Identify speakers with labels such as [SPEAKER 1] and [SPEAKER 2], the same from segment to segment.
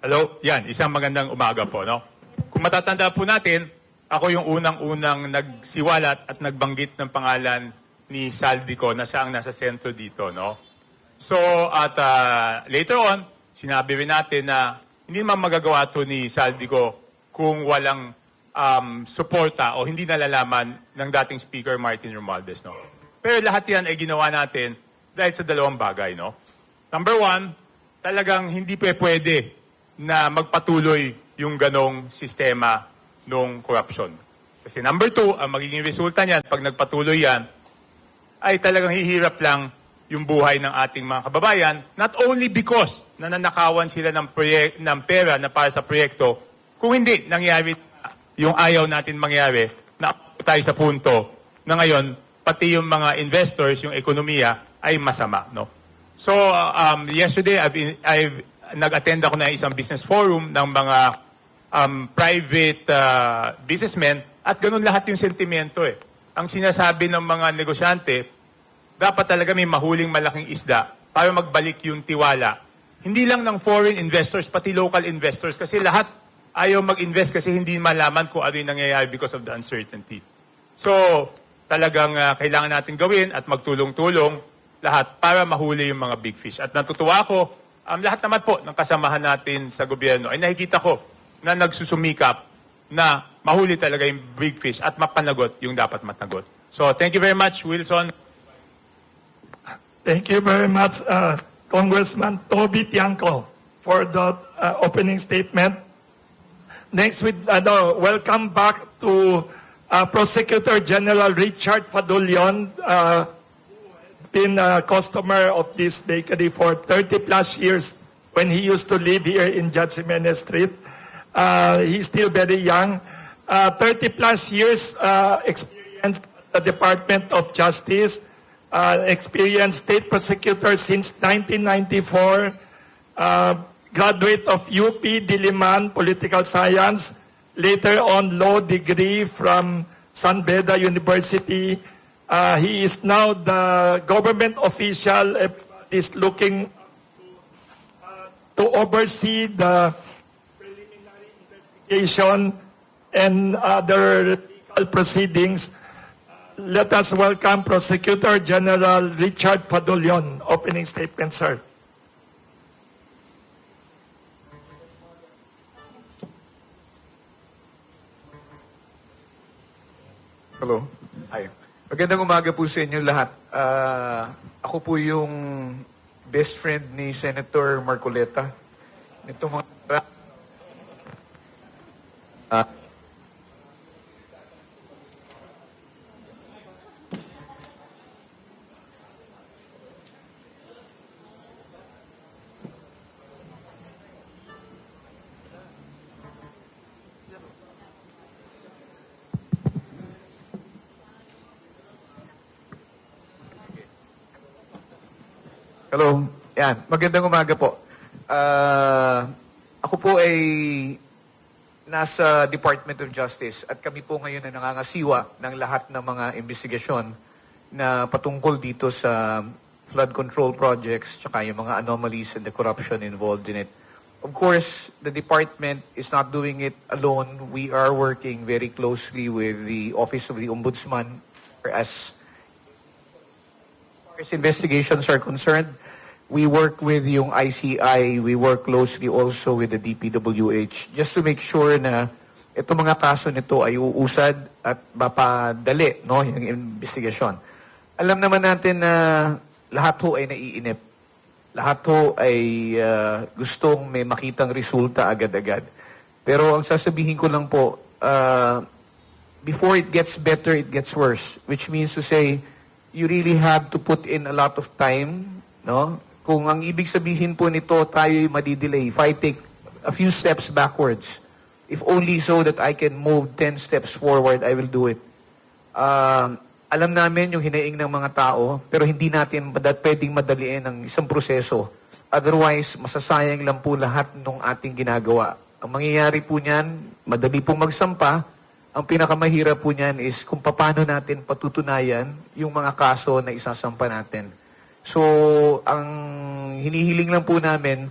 [SPEAKER 1] Hello? Yan, isang magandang umaga po, no? Kung matatanda po natin, ako yung unang-unang nagsiwalat at nagbanggit ng pangalan ni Saldico na siya ang nasa sentro dito, no? So, at later on, sinabi rin natin na hindi naman magagawa ito ni Saldico kung walang suporta o hindi nalalaman ng dating Speaker Martin Romualdez, no? Pero lahat yan ay ginawa natin dahil sa dalawang bagay, no? Number one, talagang hindi pwede na magpatuloy yung ganong sistema ng corruption. Kasi number two, ang magiging resulta niyan, pag nagpatuloy yan, ay talagang hihirap lang yung buhay ng ating mga kababayan, not only because nananakawan sila ng pera na para sa proyekto, kung hindi nangyari yung ayaw natin mangyari, na tayo sa punto na ngayon, pati yung mga investors, yung ekonomiya, ay masama, no? So, yesterday, I've nag-attend ako na isang business forum ng mga private businessmen at ganun lahat yung sentimento eh. Ang sinasabi ng mga negosyante, dapat talaga may mahuling malaking isda para magbalik yung tiwala. Hindi lang ng foreign investors, pati local investors kasi lahat ayaw mag-invest kasi hindi malaman kung ano yung nangyayari because of the uncertainty. So, talagang kailangan natin gawin at magtulong-tulong lahat para mahuli yung mga big fish. At natutuwa ako, lahat naman po ng kasamahan natin sa gobyerno ay nakikita ko na nagsusumikap na mahuli talaga yung big fish at mapanagot yung dapat matagot. So, thank you very much, Wilson.
[SPEAKER 2] Thank you very much, Congressman Toby Tiangco, for the opening statement. Next, welcome back to Prosecutor General Richard Fadulion, been a customer of this bakery for 30 plus years when he used to live here in Judge Jimenez Street. He's still very young. 30 plus years experience at the Department of Justice, experienced state prosecutor since 1994, graduate of UP Diliman Political Science, later on law degree from San Beda University. He is now the government official is looking to oversee the preliminary investigation and other legal proceedings. Let us welcome Prosecutor General Richard Fadulion. Opening statement, sir.
[SPEAKER 3] Hello. Hi. Magandang umaga po sa inyo lahat. Ako po yung best friend ni Senator Marcoleta. Nito mga Hello. Yan. Magandang umaga po. Ako po ay nasa Department of Justice at kami po ngayon ay nangangasiwa ng lahat ng mga investigasyon na patungkol dito sa flood control projects tsaka yung mga anomalies and the corruption involved in it. Of course, the department is not doing it alone. We are working very closely with the Office of the Ombudsman as investigations are concerned. We work with yung ICI, we work closely also with the DPWH just to make sure na itong mga kaso nito ay uusad at mapadali, no, yung investigasyon. Alam naman natin na lahat ho ay naiinip. Lahat ho ay gustong may makitang resulta agad-agad. Pero ang sasabihin ko lang po, before it gets better, it gets worse. Which means to say, you really have to put in a lot of time, no? Kung ang ibig sabihin po nito, tayo'y madidelay. If I take a few steps backwards, if only so that I can move 10 steps forward, I will do it. Alam namin yung hinaing ng mga tao, pero hindi natin pwedeng madaliin ang isang proseso. Otherwise, masasayang lang po lahat ng ating ginagawa. Ang mangyayari po niyan, madali pong magsampa. Ang pinakamahirap po niyan is kung paano natin patutunayan yung mga kaso na isasampa natin. So, ang hinihiling lang po namin,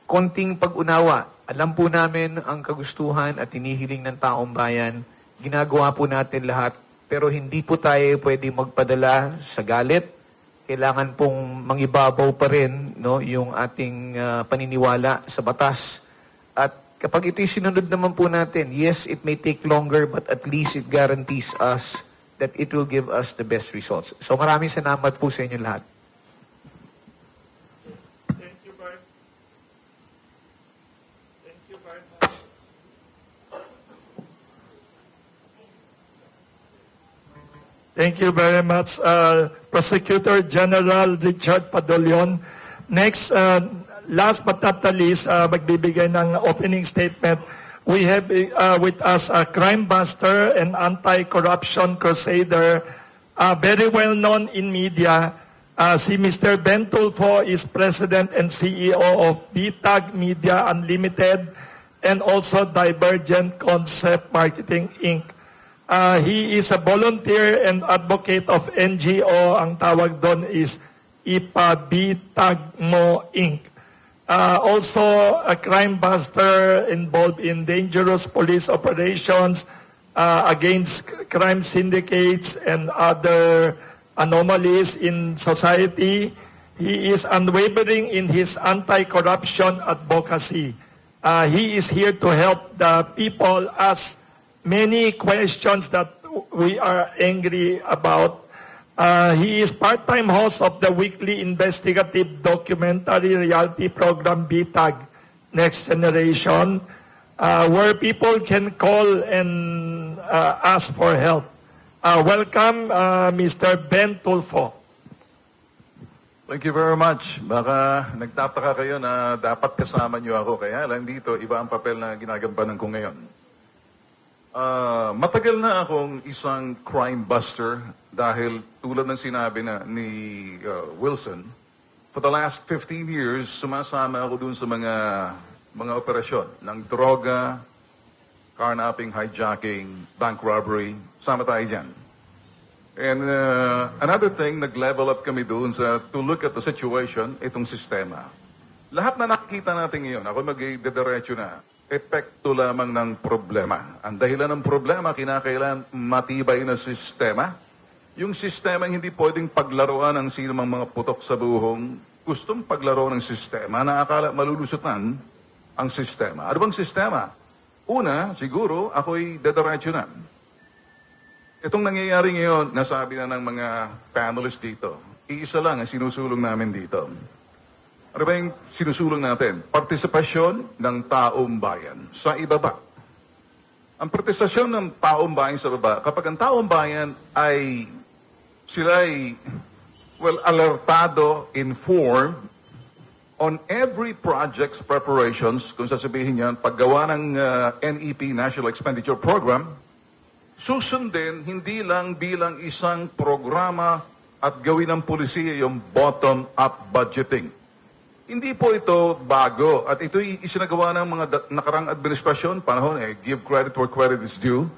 [SPEAKER 3] konting pag-unawa. Alam po namin ang kagustuhan at hinihiling ng taong bayan. Ginagawa po natin lahat. Pero hindi po tayo pwede magpadala sa galit. Kailangan pong mangibabaw pa rin, no, yung ating paniniwala sa batas. At kapag ito'y sinunod naman po natin, yes, it may take longer, but at least it guarantees us that it will give us the best results. So maraming salamat po sa inyo lahat.
[SPEAKER 2] Thank you very much. Thank you very much, Prosecutor General Richard Padolion. Next, last but not the least, magbibigay ng opening statement. We have with us a crime buster and anti-corruption crusader, very well known in media. Si Mr. Ben Tulfo is President and CEO of BTAG Media Unlimited and also Divergent Concept Marketing Inc. He is a volunteer and advocate of NGO. Ang tawag doon is IPA-BTAGMO Inc. Also a crime buster involved in dangerous police operations against crime syndicates and other anomalies in society. He is unwavering in his anti-corruption advocacy. He is here to help the people ask many questions that we are angry about. He is part-time host of the weekly investigative documentary reality program BTAG Next Generation, where people can call and ask for help. Welcome, Mr. Ben Tulfo.
[SPEAKER 4] Thank you very much. Baka nagtataka kayo na dapat kasama niyo ako. Kaya lang dito, iba ang papel na ginagampanan ko ngayon. Matagal na akong isang crime buster dahil tulad ng sinabi na ni Wilson, for the last 15 years, sumasama ako dun sa mga operasyon ng droga, carnapping, hijacking, bank robbery, sama tayo dyan. And another thing, nag-level up kami doon to look at the situation, itong sistema. Lahat na nakikita natin ngayon, ako mag-diretso na, epekto lamang ng problema. Ang dahilan ng problema, kinakailan matibay na sistema. Yung sistema hindi pwedeng paglaruan ng sino mang mga putok sa buhong gustong paglaro ng sistema na akala malulusutan ang sistema. Ano bang sistema? Una, siguro, ako'y diretso na. Itong nangyayari ngayon, nasabi na ng mga panelists dito, iisa lang ang sinusulong namin dito. Ano ba yung sinusulong natin? Partisipasyon ng taong bayan sa ibaba. Ang partisipasyon ng taong bayan sa ibaba, kapag ang taong bayan ay sila'y, alertado, informed on every project's preparations, kung sasabihin yan, paggawa ng NEP, National Expenditure Program, susundin hindi lang bilang isang programa at gawin ng polisiya yung bottom-up budgeting. Hindi po ito bago at ito'y isinagawa ng mga nakarang administrasyon, panahon give credit where credit is due.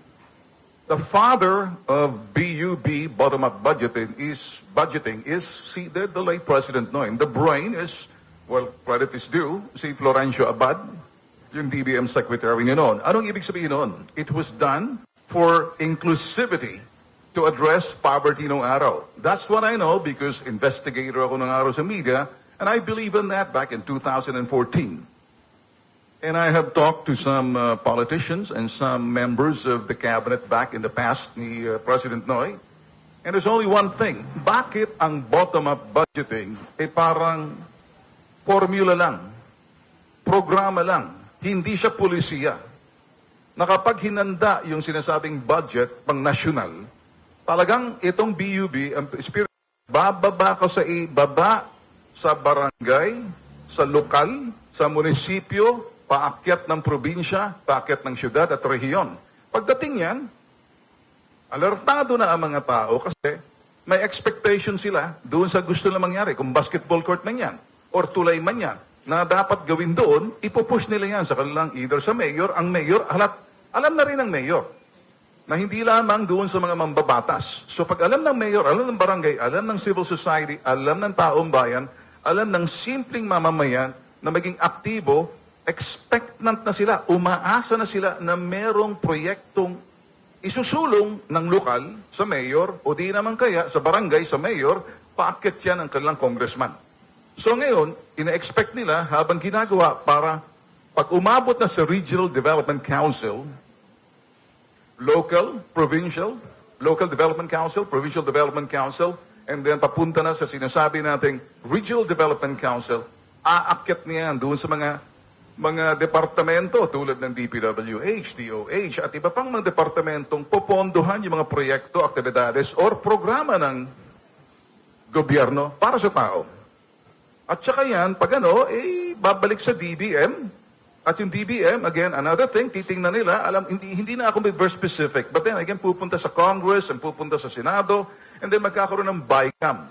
[SPEAKER 4] The father of BUB, bottom-up budgeting, is the late President Noy. The brain is, credit is due, si Florencio Abad, yung DBM Secretary niya noon. Anong ibig sabihin noon? It was done for inclusivity to address poverty noong araw. That's what I know because investigator ako ng araw sa media. And I believe in that back in 2014. And I have talked to some politicians and some members of the cabinet back in the past, ni President Noy. And there's only one thing. Bakit ang bottom-up budgeting parang formula lang, programa lang, hindi siya polisiya. Na kapag hinanda yung sinasabing budget pang nasyonal, talagang itong BUB, ang spirit, bababa ka sa ibaba, sa barangay, sa lokal, sa munisipyo, paakyat ng probinsya, paakyat ng syudad at rehiyon. Pagdating yan, alertado na ang mga tao kasi may expectation sila doon sa gusto na mangyari. Kung basketball court man yan, or tulay man yan, na dapat gawin doon, ipupush nila yan sa kanilang either sa mayor, ang mayor, alam na rin ng mayor, na hindi lamang doon sa mga mambabatas. So pag alam ng mayor, alam ng barangay, alam ng civil society, alam ng taong bayan, alam ng simpleng mamamayan, na maging aktibo, expectant na sila, umaasa na sila na merong proyektong isusulong ng lokal sa mayor o di naman kaya sa barangay sa mayor, paakyat yan ng kanilang congressman. So ngayon, ina-expect nila habang ginagawa para pag umabot na sa Regional Development Council, local Development Council, Provincial Development Council, and then papunta na sa sinasabi nating Regional Development Council, aakyat niyan doon sa mga departamento tulad ng DPWH, DOH, at iba pang mga departamentong popondohan yung mga proyekto, aktibidades, or programa ng gobyerno para sa tao. At saka yan, pag babalik sa DBM. At yung DBM, again, another thing, titingnan nila, hindi na ako very specific, but then again, pupunta sa Congress, and pupunta sa Senado, and then magkakaroon ng BICAM.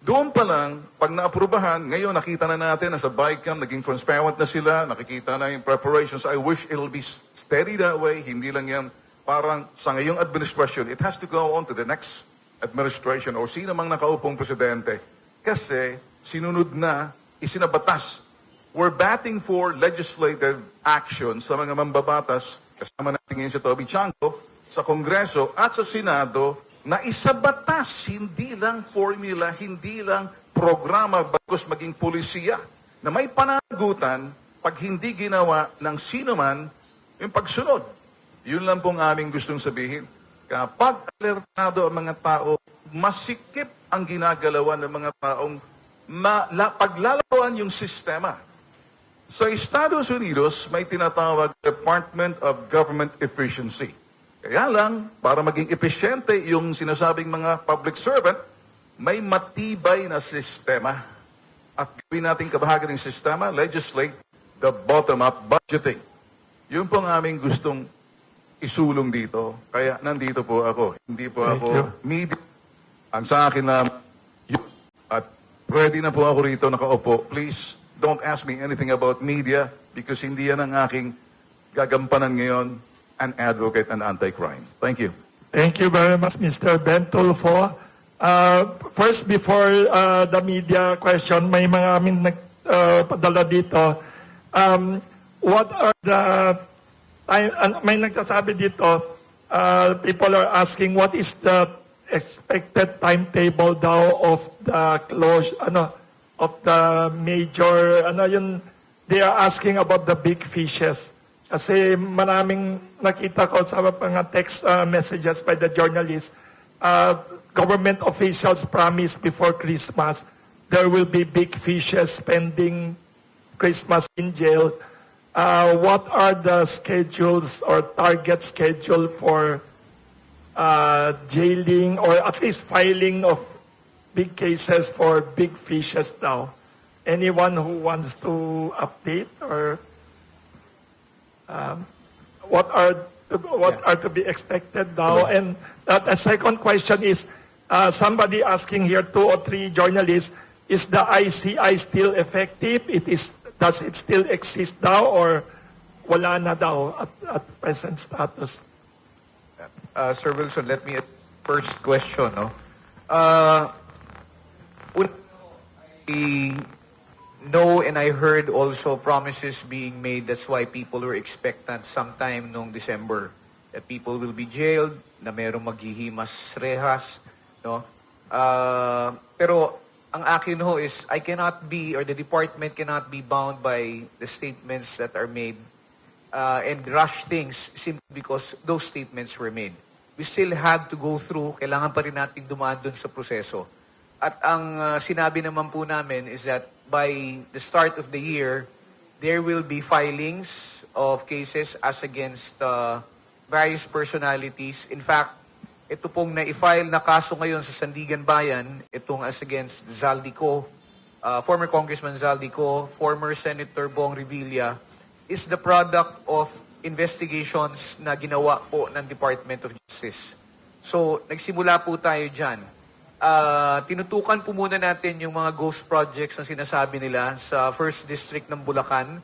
[SPEAKER 4] Doon pa lang, pag naaprubahan, ngayon nakita na natin na sa BICAM, naging transparent na sila, nakikita na yung preparations. I wish it'll be steady that way. Hindi lang yan parang sa ngayong administration. It has to go on to the next administration or sino mang nakaupong presidente. Kasi sinunod na, isinabatas. We're batting for legislative action sa mga mambabatas, kasama natin ngayon si Toby Chanco, sa Kongreso at sa Senado, na isabatas, hindi lang formula, hindi lang programa, bagos maging polisiya, na may pananagutan pag hindi ginawa ng sino man yung pagsunod. Yun lang pong aming gustong sabihin. Kapag alertado ang mga tao, masikip ang ginagalawan ng mga taong paglalawan yung sistema. Sa Estados Unidos, may tinatawag Department of Government Efficiency. Kaya lang, para maging epesyente yung sinasabing mga public servant, may matibay na sistema. At gawin natin kabahagi ng sistema, legislate the bottom-up budgeting. Yun po ang aming gustong isulong dito. Kaya nandito po ako. Hindi po ako media. Ang sa akin na at ready na po ako rito nakaupo. Please, don't ask me anything about media because hindi yan ang aking gagampanan ngayon, an advocate and anti-crime. Thank you.
[SPEAKER 2] Thank you very much, Mr. Ben Tulfo. First, before the media question, may mga amin nagpadala dito. What are the... may nagsasabi dito, people are asking what is the expected timetable daw of the close, of the major, they are asking about the big fishes. Kasi maraming nakita ko sa mga text messages by the journalists, government officials promised before Christmas there will be big fishes spending Christmas in jail. What are the schedules or target schedule for jailing or at least filing of big cases for big fishes now? Anyone who wants to update or what are to be expected now? And a second question is, somebody asking here, 2 or 3 journalists, is the ICI still effective? Does it still exist now or wala na daw at present status?
[SPEAKER 3] Sir Wilson, let me first question. I know and I heard also promises being made. That's why people were expectant sometime noong December that people will be jailed, na merong maghihimas rehas. No? Pero ang akin is I cannot be, or the department cannot be bound by the statements that are made and rush things simply because those statements were made. We still have to go through, kailangan pa rin nating dumaan dun sa proseso. At ang sinabi naman po namin is that by the start of the year, there will be filings of cases as against various personalities. In fact, ito pong na-file na kaso ngayon sa Sandigan Bayan, itong as against Zaldico, former Congressman Zaldico, former Senator Bong Revilla, is the product of investigations na ginawa po ng Department of Justice. So, nagsimula po tayo dyan. Tinutukan po muna natin yung mga ghost projects na sinasabi nila sa First District ng Bulacan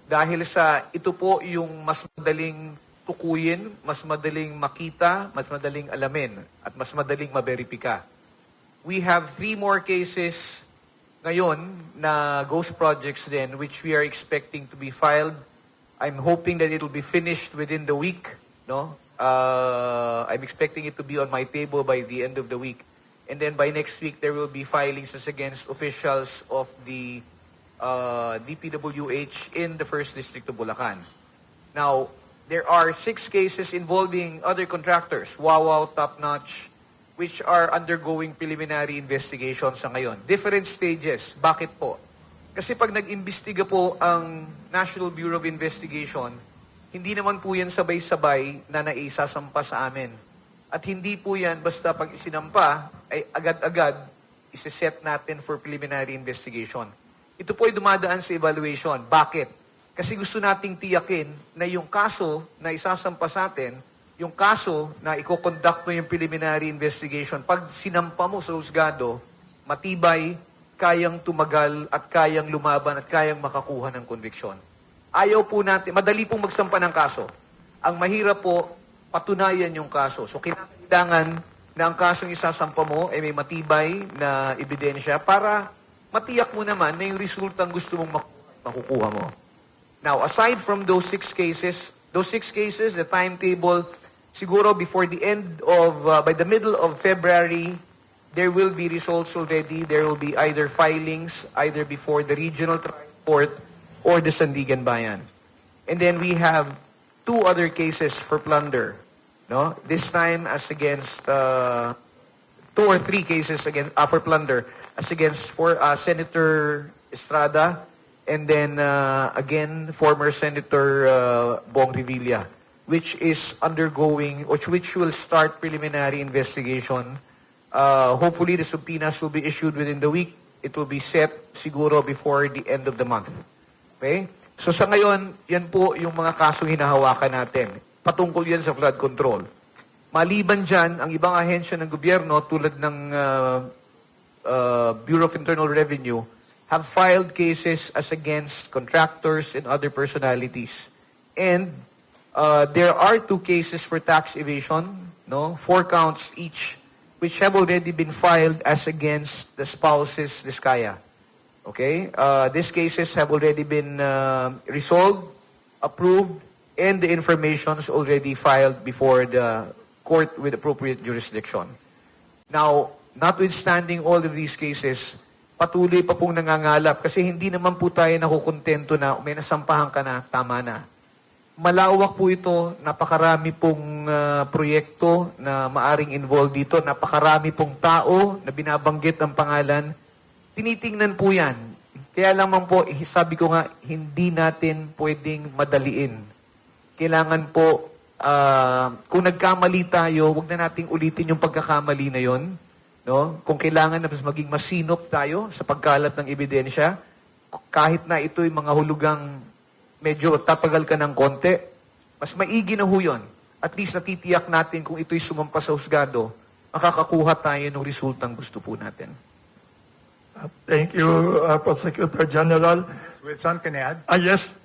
[SPEAKER 3] dahil sa ito po yung mas madaling tukuyin, mas madaling makita, mas madaling alamin, at mas madaling maberipika. We have 3 more cases ngayon na ghost projects din, which we are expecting to be filed. I'm hoping that it will be finished within the week. No, I'm expecting it to be on my table by the end of the week, and then by next week there will be filings as against officials of the DPWH in the First District of Bulacan. Now, there are 6 cases involving other contractors, Wawaw, Top Notch, which are undergoing preliminary investigation sa ngayon. Different stages. Bakit po? Kasi pag nag-imbestiga po ang National Bureau of Investigation, hindi naman po yan sabay-sabay na naisasampa sa amin. At hindi po yan basta pag isinampa, ay agad-agad isiset natin for preliminary investigation. Ito po ay dumadaan sa evaluation. Bakit? Kasi gusto nating tiyakin na yung kaso na isasampa sa atin, yung kaso na i-conduct mo yung preliminary investigation, pag sinampa mo sa husgado, matibay, kayang tumagal at kayang lumaban at kayang makakuha ng konviksyon. Ayaw po natin, madali pong magsampa ng kaso. Ang mahirap po, patunayan yung kaso. So kailangan na ang kasong isasampa mo ay may matibay na ebidensya para matiyak mo naman na yung resultang gusto mong makukuha mo. Now, aside from those 6 cases, the timetable, siguro before the end of, by the middle of February, there will be results already. There will be either filings, either before the regional court or the Sandigan Bayan. And then we have 2 other cases for plunder. No? This time as against 2 or 3 cases against for plunder as against Senator Estrada and then again former Senator Bong Revilla, which is undergoing, which will start preliminary investigation. Hopefully, the subpoenas will be issued within the week. It will be set siguro before the end of the month. Okay? So sa ngayon, yan po yung mga kasong hinahawakan natin. Patungkol yan sa flood control. Maliban dyan, ang ibang ahensya ng gobyerno tulad ng Bureau of Internal Revenue have filed cases as against contractors and other personalities. And there are 2 cases for tax evasion, no, 4 counts each, which have already been filed as against the spouses Diskaya. Okay, these cases have already been resolved, approved, and the information is already filed before the court with appropriate jurisdiction. Now, notwithstanding all of these cases, patuloy pa pong nangangalap kasi hindi naman po tayo nakukontento na may nasampahan ka na, tama na. Malawak po ito, napakarami pong proyekto na maaring involved dito, napakarami pong tao na binabanggit ang pangalan. Tinitingnan po yan. Kaya lamang po, sabi ko nga, hindi natin pwedeng madaliin. Kailangan po, kung nagkamali tayo, huwag na nating ulitin yung pagkakamali na yon. No? Kung kailangan na maging masinop tayo sa pagkalat ng ebidensya, kahit na ito'y mga hulugang medyo tatagal ka ng konti, mas maigi na ho yun. At least natitiyak natin kung ito'y sumampa sa husgado, makakakuha tayo ng resultang gusto po natin.
[SPEAKER 2] Thank you, Prosecutor General.
[SPEAKER 1] Wilson, can I add?
[SPEAKER 2] Yes,